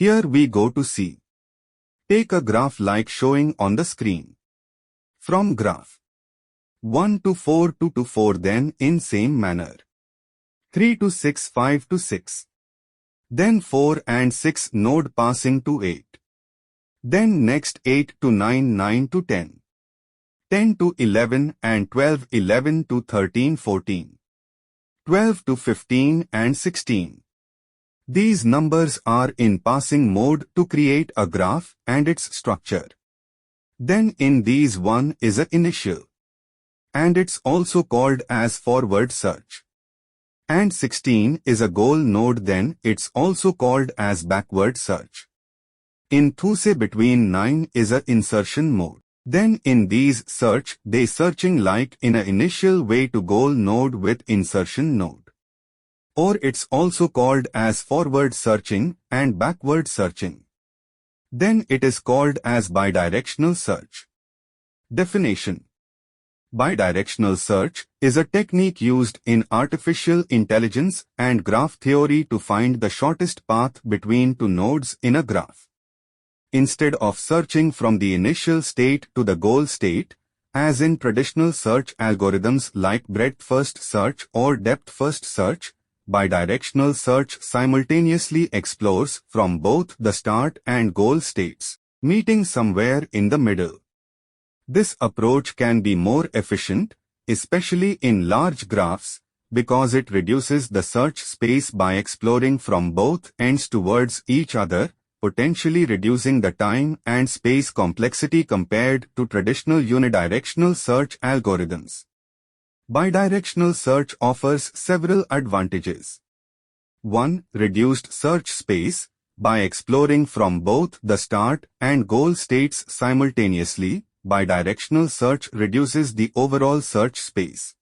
Here we go to C. Take a graph like showing on the screen. From graph 1 to 4, 2 to 4, then in same manner 3 to 6, 5 to 6. Then 4 and 6 node passing to 8. Then next 8 to 9, 9 to 10. 10 to 11 and 12, 11 to 13, 14. 12 to 15 and 16. These numbers are in passing mode to create a graph and its structure. Then in these 1 is an initial. And it's also called as forward search. And 16 is a goal node, then it's also called as backward search. In 2 say between 9 is a insertion mode. Then in these search, they searching like in a initial way to goal node with insertion node. Or it's also called as forward searching and backward searching. Then it is called as bidirectional search. Definition. Bidirectional search is a technique used in artificial intelligence and graph theory to find the shortest path between two nodes in a graph. Instead of searching from the initial state to the goal state, as in traditional search algorithms like breadth-first search or depth-first search, bidirectional search simultaneously explores from both the start and goal states, meeting somewhere in the middle. This approach can be more efficient, especially in large graphs, because it reduces the search space by exploring from both ends towards each other, potentially reducing the time and space complexity compared to traditional unidirectional search algorithms. Bidirectional search offers several advantages. 1. Reduced search space. By exploring from both the start and goal states simultaneously, bidirectional search reduces the overall search space.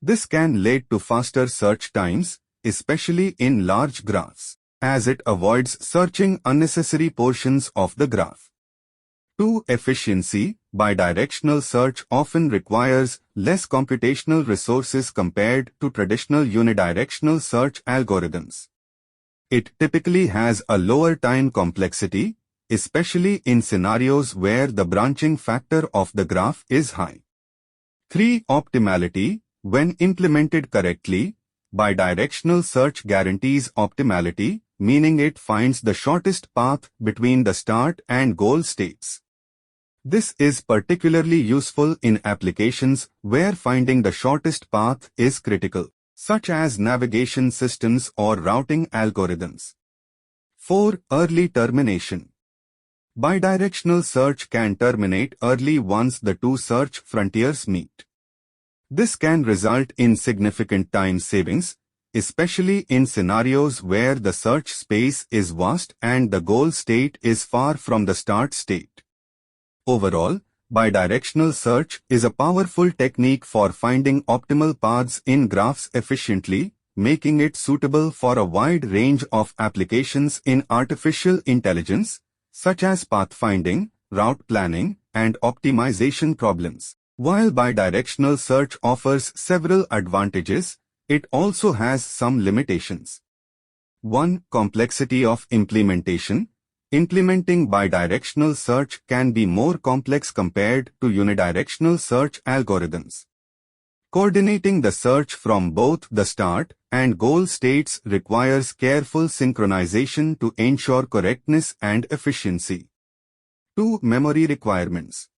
This can lead to faster search times, especially in large graphs, as it avoids searching unnecessary portions of the graph. 2. Efficiency. Bidirectional search often requires less computational resources compared to traditional unidirectional search algorithms. It typically has a lower time complexity, especially in scenarios where the branching factor of the graph is high. 3. Optimality. When implemented correctly, bidirectional search guarantees optimality, meaning it finds the shortest path between the start and goal states. This is particularly useful in applications where finding the shortest path is critical, such as navigation systems or routing algorithms. 4. Early termination. Bidirectional search can terminate early once the two search frontiers meet. This can result in significant time savings, especially in scenarios where the search space is vast and the goal state is far from the start state. Overall, bidirectional search is a powerful technique for finding optimal paths in graphs efficiently, making it suitable for a wide range of applications in artificial intelligence, such as pathfinding, route planning, and optimization problems. While bidirectional search offers several advantages, it also has some limitations. 1. Complexity of implementation. Implementing bidirectional search can be more complex compared to unidirectional search algorithms. Coordinating the search from both the start and goal states requires careful synchronization to ensure correctness and efficiency. 2. Memory requirements.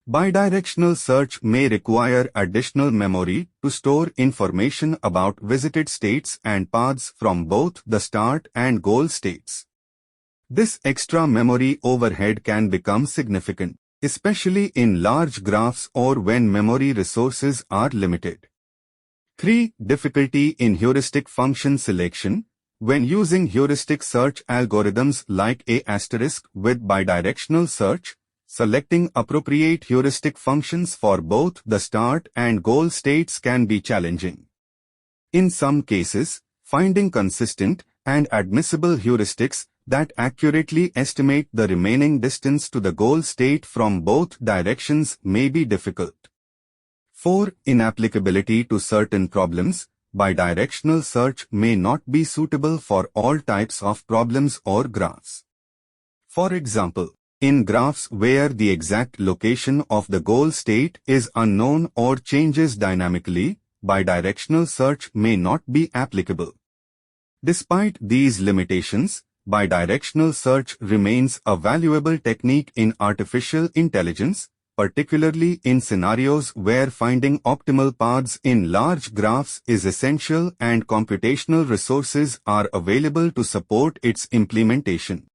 Bidirectional search may require additional memory to store information about visited states and paths from both the start and goal states. This extra memory overhead can become significant, especially in large graphs or when memory resources are limited. 3. Difficulty in heuristic function selection. When using heuristic search algorithms like A** with bidirectional search, selecting appropriate heuristic functions for both the start and goal states can be challenging. In some cases, finding consistent and admissible heuristics that accurately estimate the remaining distance to the goal state from both directions may be difficult. 4. Inapplicability to certain problems. bidirectional search may not be suitable for all types of problems or graphs. For example, in graphs where the exact location of the goal state is unknown or changes dynamically, bidirectional search may not be applicable. Despite these limitations, bidirectional search remains a valuable technique in artificial intelligence, particularly in scenarios where finding optimal paths in large graphs is essential and computational resources are available to support its implementation.